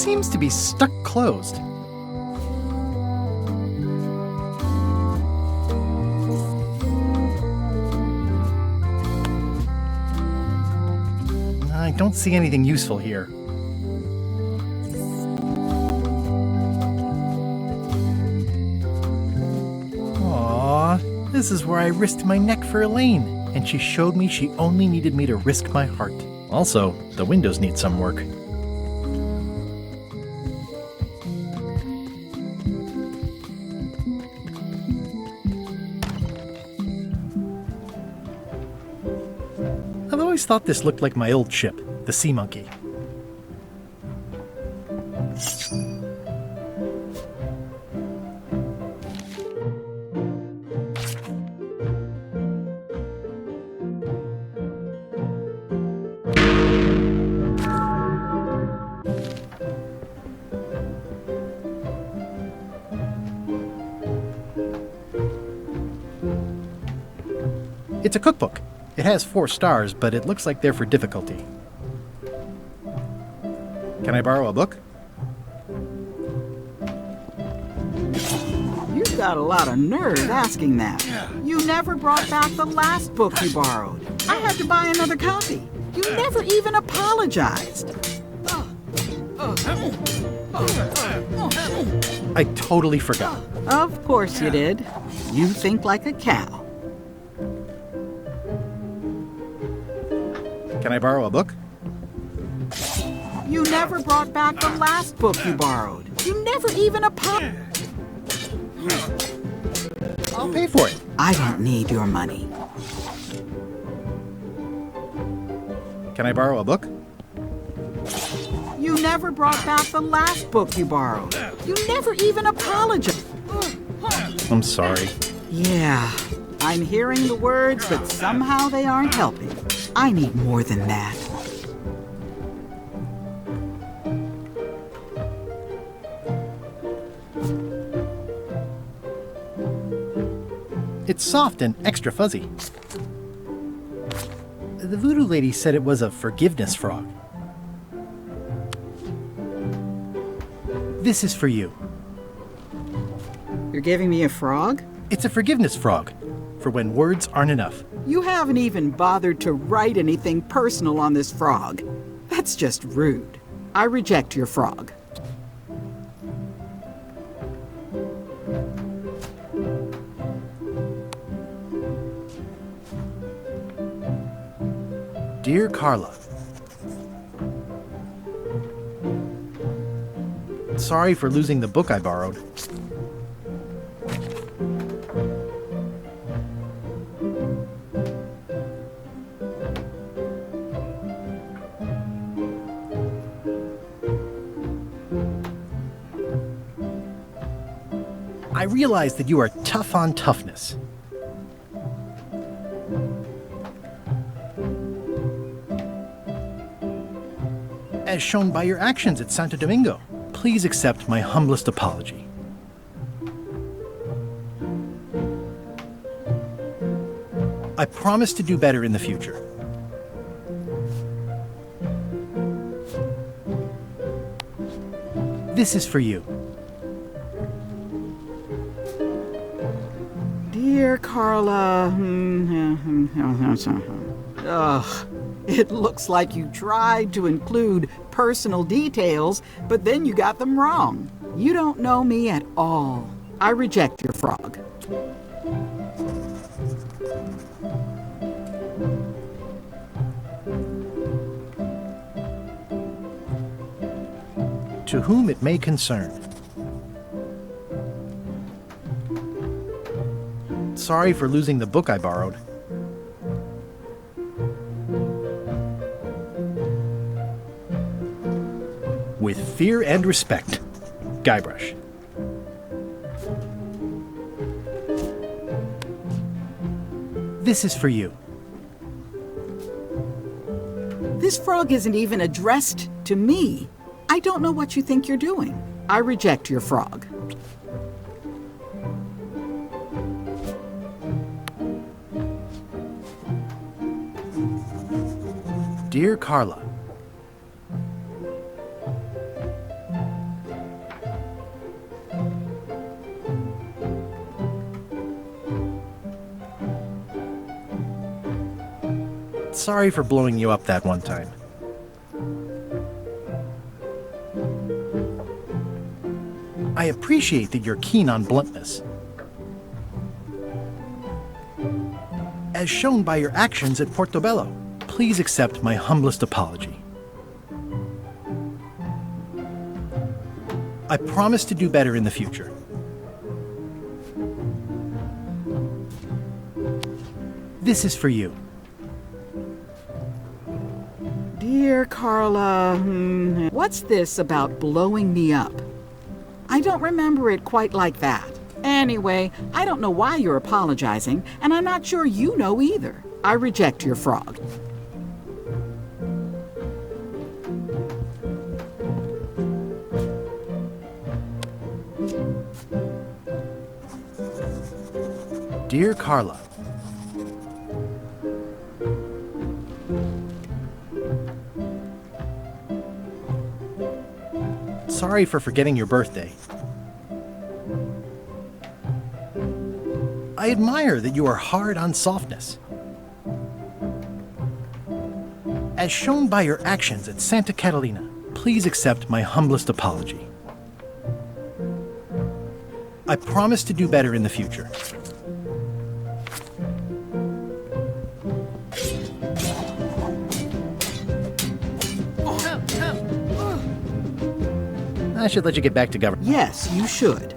seems to be stuck closed. I don't see anything useful here. Aww, this is where I risked my neck for Elaine, and she showed me she only needed me to risk my heart. Also, the windows need some work. I've always thought this looked like my old ship, the Sea Monkey. It's a cookbook. It has 4 stars, but it looks like they're for difficulty. Can I borrow a book? You've got a lot of nerve asking that. You never brought back the last book you borrowed. I had to buy another copy. You never even apologized. I totally forgot. Of course you did. You think like a cow. Can I borrow a book? You never brought back the last book you borrowed. You never even apologized. I'll pay for it. I don't need your money. Can I borrow a book? You never brought back the last book you borrowed. You never even apologized. I'm sorry. Yeah, I'm hearing the words, but somehow they aren't helping. I need more than that. It's soft and extra fuzzy. The voodoo lady said it was a forgiveness frog. This is for you. You're giving me a frog? It's a forgiveness frog, for when words aren't enough. You haven't even bothered to write anything personal on this frog. That's just rude. I reject your frog. Dear Carla, sorry for losing the book I borrowed. I realize that you are tough on toughness. As shown by your actions at Santo Domingo, please accept my humblest apology. I promise to do better in the future. This is for you. Dear Carla, ugh, it looks like you tried to include personal details, but then you got them wrong. You don't know me at all. I reject your frog. To whom it may concern. Sorry for losing the book I borrowed. With fear and respect, Guybrush. This is for you. This frog isn't even addressed to me. I don't know what you think you're doing. I reject your frog. Dear Carla, Sorry for blowing you up that one time. I appreciate that you're keen on bluntness. As shown by your actions at Portobello, please accept my humblest apology. I promise to do better in the future. This is for you. Dear Carla, what's this about blowing me up? I don't remember it quite like that. Anyway, I don't know why you're apologizing, and I'm not sure you know either. I reject your frog. Dear Carla, sorry for forgetting your birthday. I admire that you are hard on softness. As shown by your actions at Santa Catalina, please accept my humblest apology. I promise to do better in the future. I should let you get back to government. Yes, you should.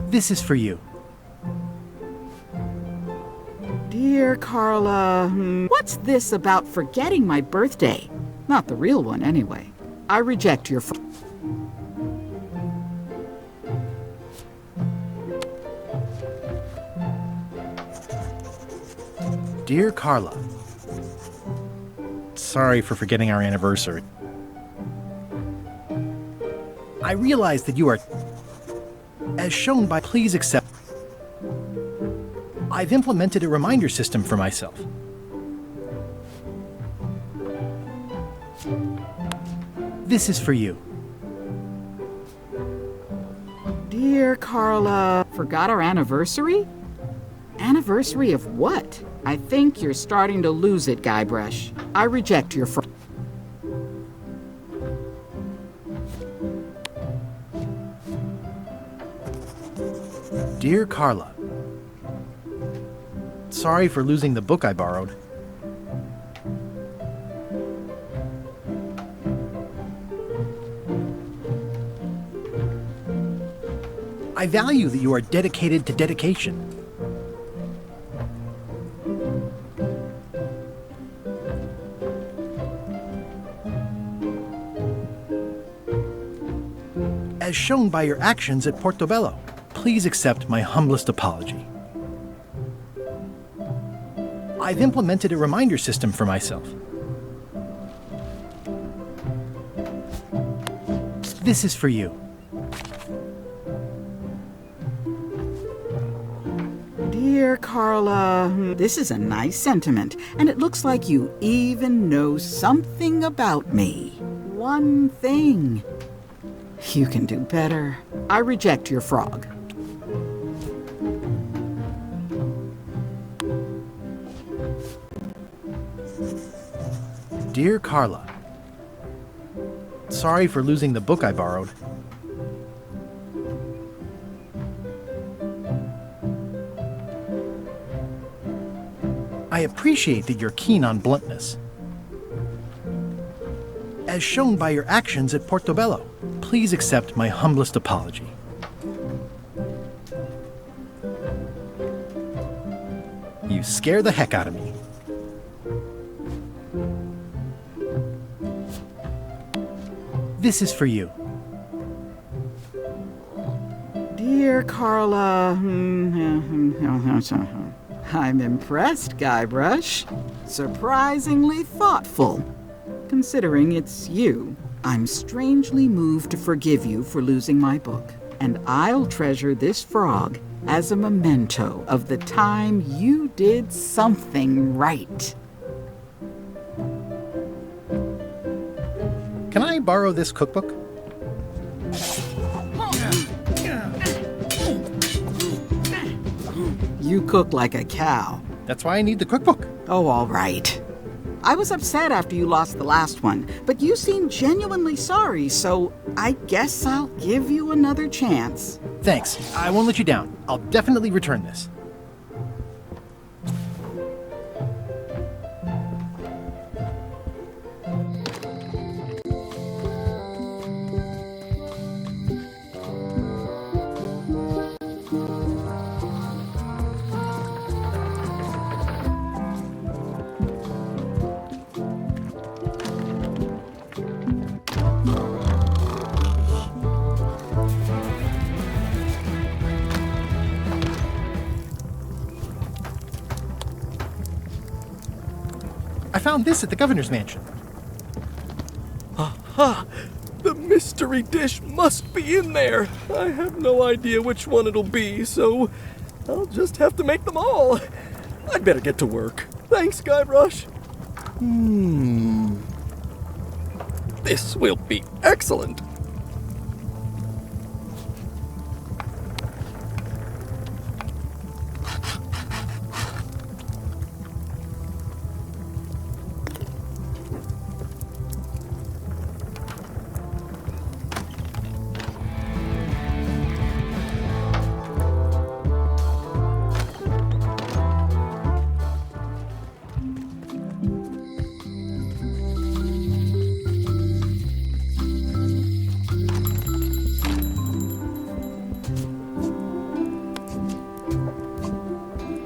This is for you. Dear Carla, what's this about forgetting my birthday? Not the real one, anyway. I reject your Dear Carla, sorry for forgetting our anniversary. I realize that you are, as shown by, please accept. I've implemented a reminder system for myself. This is for you. Dear Carla, forgot our anniversary? Anniversary of what? I think you're starting to lose it, Guybrush. I reject your Dear Carla, sorry for losing the book I borrowed. I value that you are dedicated to dedication. As shown by your actions at Portobello, please accept my humblest apology. I've implemented a reminder system for myself. This is for you. Dear Carla, this is a nice sentiment, and it looks like you even know something about me. One thing. You can do better. I reject your frog. Dear Carla, sorry for losing the book I borrowed. I appreciate that you're keen on bluntness. As shown by your actions at Portobello, please accept my humblest apology. You scare the heck out of me. This is for you. Dear Carla, I'm impressed, Guybrush. Surprisingly thoughtful. Considering it's you, I'm strangely moved to forgive you for losing my book, and I'll treasure this frog as a memento of the time you did something right. Can I borrow this cookbook? You You cook like a cow. That's why I need the cookbook. Oh, all right. I was upset after you lost the last one, but you seemed genuinely sorry, so I guess I'll give you another chance. Thanks. I won't let you down. I'll definitely return this. I found this at the governor's mansion. Aha! The mystery dish must be in there. I have no idea which one it'll be, so I'll just have to make them all. I'd better get to work. Thanks, Guybrush. This will be excellent.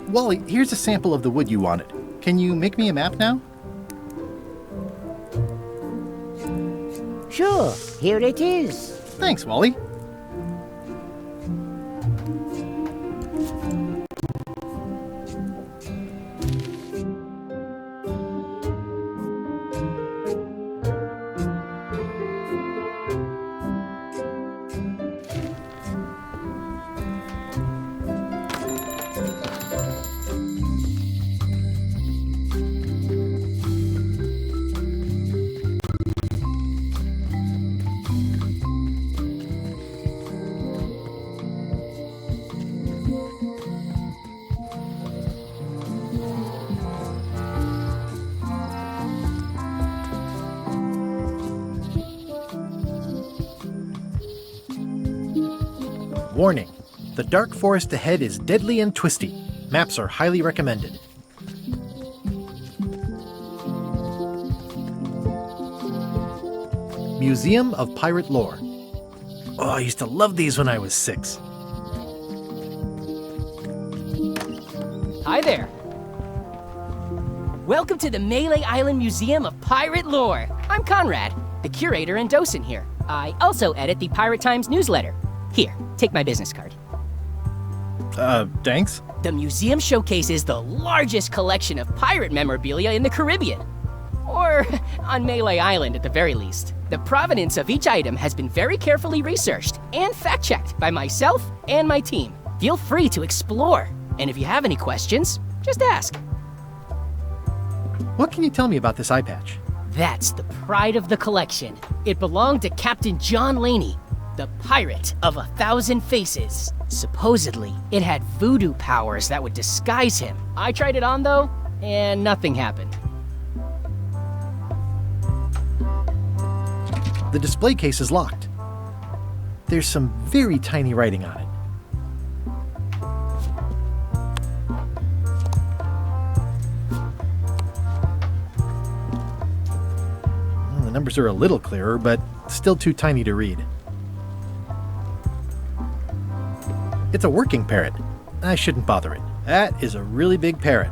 Wally, here's a sample of the wood you wanted. Can you make me a map now? Sure, here it is. Thanks, Wally. Warning. The dark forest ahead is deadly and twisty. Maps are highly recommended. Museum of Pirate Lore. Oh, I used to love these when I was 6. Hi there. Welcome to the Melee Island Museum of Pirate Lore. I'm Conrad, the curator and docent here. I also edit the Pirate Times newsletter. Here, take my business card. Thanks? The museum showcases the largest collection of pirate memorabilia in the Caribbean. Or on Melee Island at the very least. The provenance of each item has been very carefully researched and fact-checked by myself and my team. Feel free to explore. And if you have any questions, just ask. What can you tell me about this eye patch? That's the pride of the collection. It belonged to Captain John Laney, the pirate of 1,000 faces. Supposedly, it had voodoo powers that would disguise him. I tried it on though, and nothing happened. The display case is locked. There's some very tiny writing on it. Well, the numbers are a little clearer, but still too tiny to read. It's a working parrot. I shouldn't bother it. That is a really big parrot.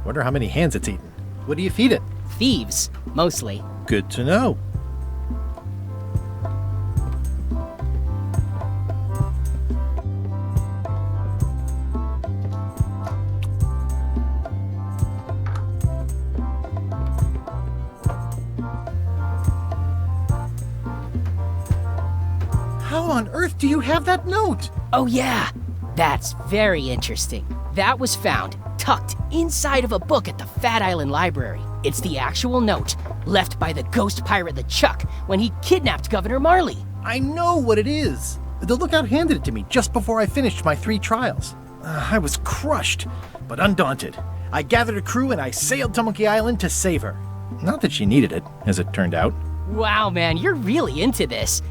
Wonder how many hands it's eaten. What do you feed it? Thieves, mostly. Good to know. How on earth do you have that note? Oh yeah, that's very interesting. That was found tucked inside of a book at the Fat Island Library. It's the actual note left by the ghost pirate LeChuck when he kidnapped Governor Marley. I know what it is. The lookout handed it to me just before I finished my 3 trials. I was crushed, but undaunted. I gathered a crew and I sailed to Monkey Island to save her. Not that she needed it, as it turned out. Wow, man, you're really into this.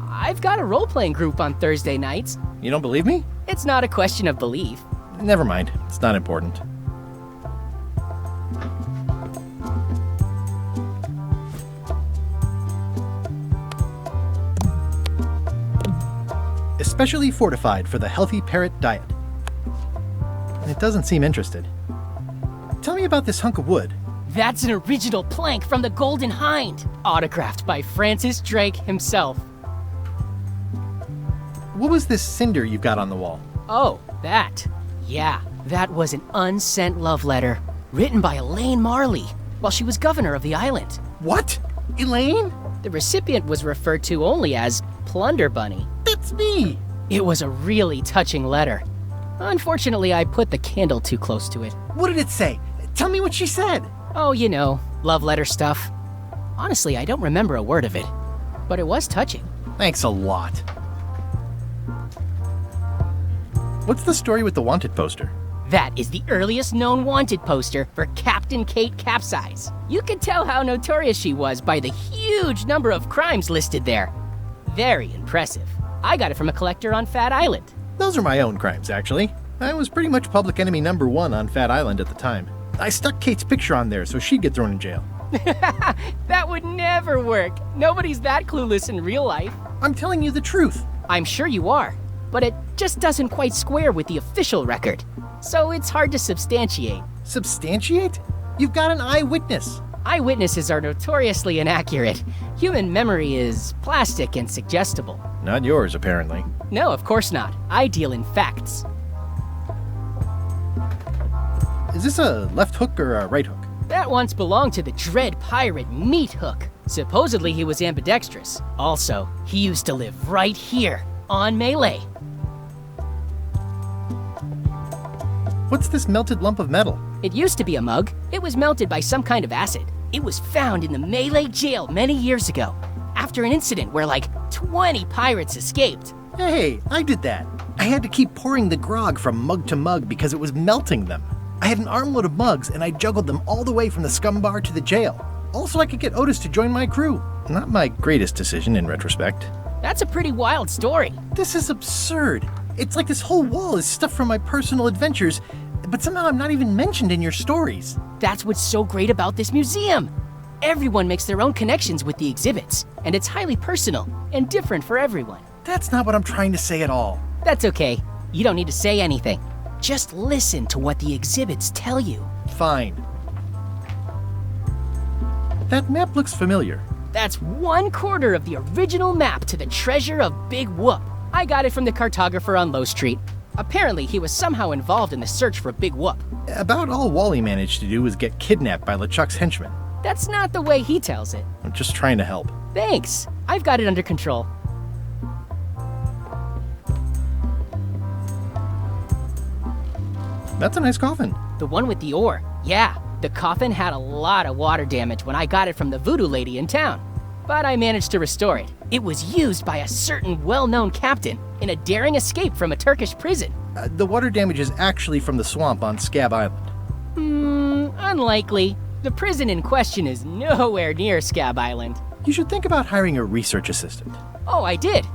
I've got a role-playing group on Thursday nights. You don't believe me? It's not a question of belief. Never mind. It's not important. Especially fortified for the healthy parrot diet. It doesn't seem interested. Tell me about this hunk of wood. That's an original plank from the Golden Hind, autographed by Francis Drake himself. What was this cinder you've got on the wall? Oh, that. Yeah, that was an unsent love letter, written by Elaine Marley while she was governor of the island. What? Elaine? The recipient was referred to only as Plunder Bunny. That's me! It was a really touching letter. Unfortunately, I put the candle too close to it. What did it say? Tell me what she said. Oh, you know, love letter stuff. Honestly, I don't remember a word of it, but it was touching. Thanks a lot. What's the story with the wanted poster? That is the earliest known wanted poster for Captain Kate Capsize. You could tell how notorious she was by the huge number of crimes listed there. Very impressive. I got it from a collector on Fat Island. Those are my own crimes, actually. I was pretty much public enemy number 1 on Fat Island at the time. I stuck Kate's picture on there so she'd get thrown in jail. That would never work. Nobody's that clueless in real life. I'm telling you the truth. I'm sure you are, but it just doesn't quite square with the official record. So it's hard to substantiate. Substantiate? You've got an eyewitness. Eyewitnesses are notoriously inaccurate. Human memory is plastic and suggestible. Not yours, apparently. No, of course not. I deal in facts. Is this a left hook or a right hook? That once belonged to the dread pirate Meat Hook. Supposedly he was ambidextrous. Also, he used to live right here, on Melee. What's this melted lump of metal? It used to be a mug. It was melted by some kind of acid. It was found in the Melee jail many years ago, after an incident where like 20 pirates escaped. Hey, I did that. I had to keep pouring the grog from mug to mug because it was melting them. I had an armload of mugs and I juggled them all the way from the scum bar to the jail. Also, I could get Otis to join my crew. Not my greatest decision in retrospect. That's a pretty wild story. This is absurd. It's like this whole wall is stuff from my personal adventures, but somehow I'm not even mentioned in your stories. That's what's so great about this museum. Everyone makes their own connections with the exhibits, and it's highly personal and different for everyone. That's not what I'm trying to say at all. That's okay. You don't need to say anything. Just listen to what the exhibits tell you. Fine. That map looks familiar. That's 1/4 of the original map to the treasure of Big Whoop. I got it from the cartographer on Low Street. Apparently, he was somehow involved in the search for Big Whoop. About all Wally managed to do was get kidnapped by LeChuck's henchmen. That's not the way he tells it. I'm just trying to help. Thanks. I've got it under control. That's a nice coffin. The one with the ore. Yeah, the coffin had a lot of water damage when I got it from the voodoo lady in town. But I managed to restore it. It was used by a certain well-known captain in a daring escape from a Turkish prison. The water damage is actually from the swamp on Scab Island. Unlikely. The prison in question is nowhere near Scab Island. You should think about hiring a research assistant. Oh, I did.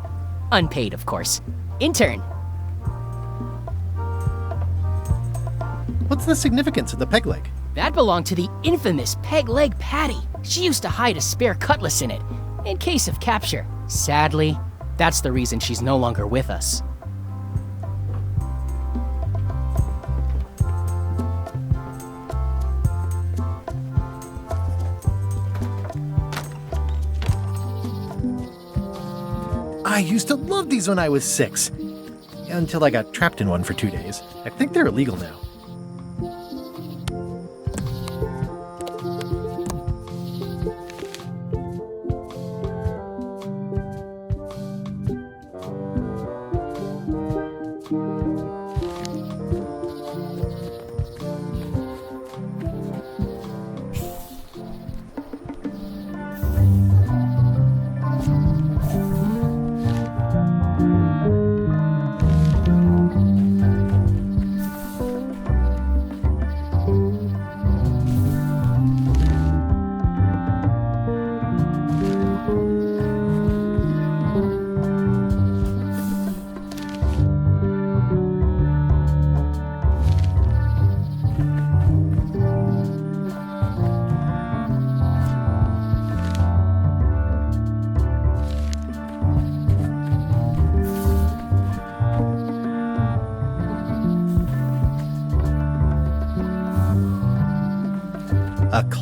Unpaid, of course. Intern. What's the significance of the peg leg? That belonged to the infamous Peg Leg Patty. She used to hide a spare cutlass in it, in case of capture. Sadly, that's the reason she's no longer with us. I used to love these when I was 6. Until I got trapped in one for 2 days. I think they're illegal now.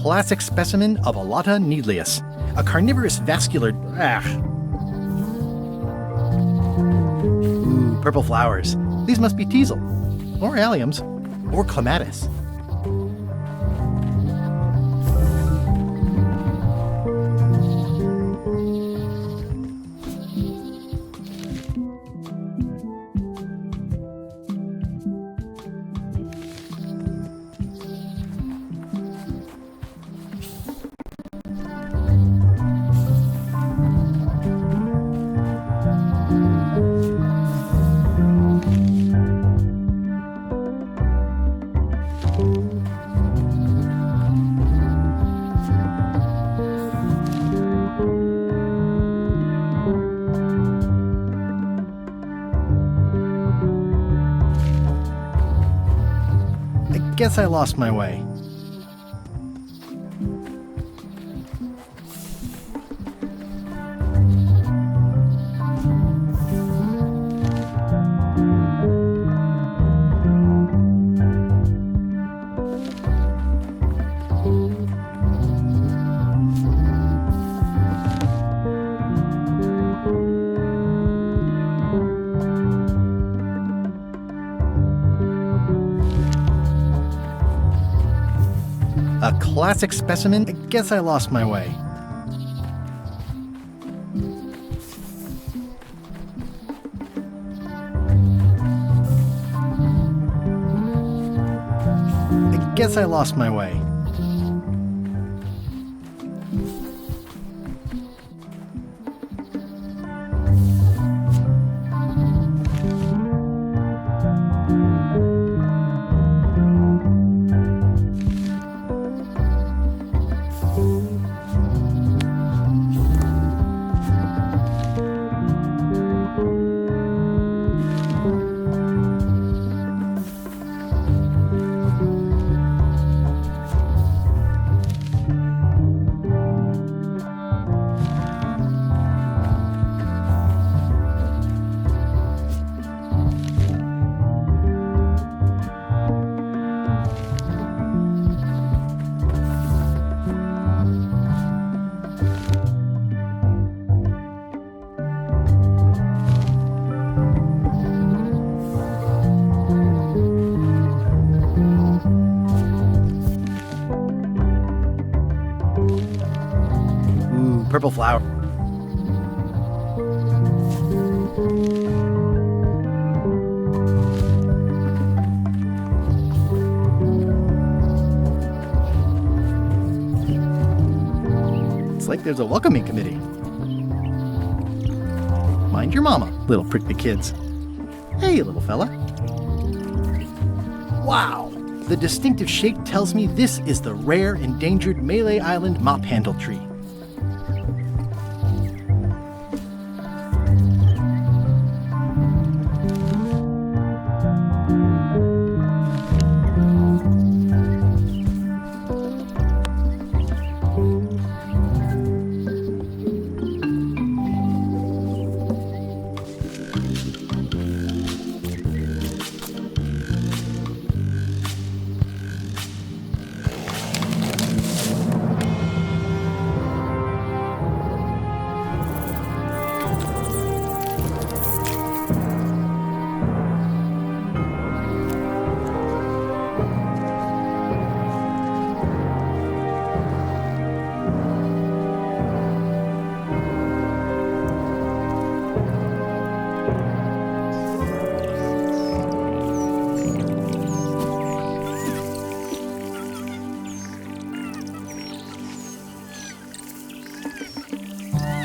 classic specimen of Alata needleus, a carnivorous vascular... Ooh, purple flowers. These must be teasel, or alliums, or clematis. Guess I lost my way. A classic specimen? I guess I lost my way. I guess I lost my way. Purple flower. It's like there's a welcoming committee. Mind your mama, little prickly kids. Hey, little fella. Wow! The distinctive shape tells me this is the rare, endangered Malay Island mop handle tree.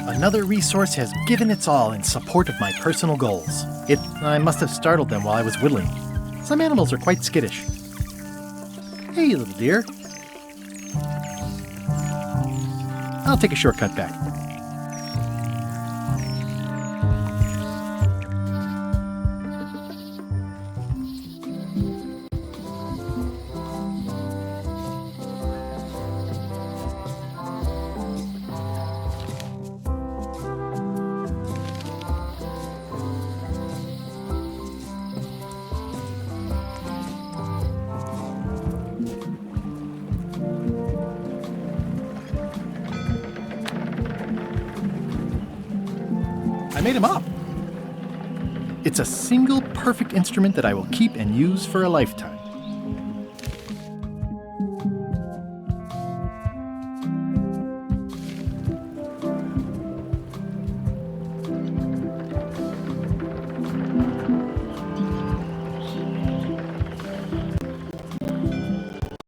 Another resource has given its all in support of my personal goals. I must have startled them while I was whittling. Some animals are quite skittish. Hey, little dear. I'll take a shortcut back. made him up. It's a single perfect instrument that I will keep and use for a lifetime.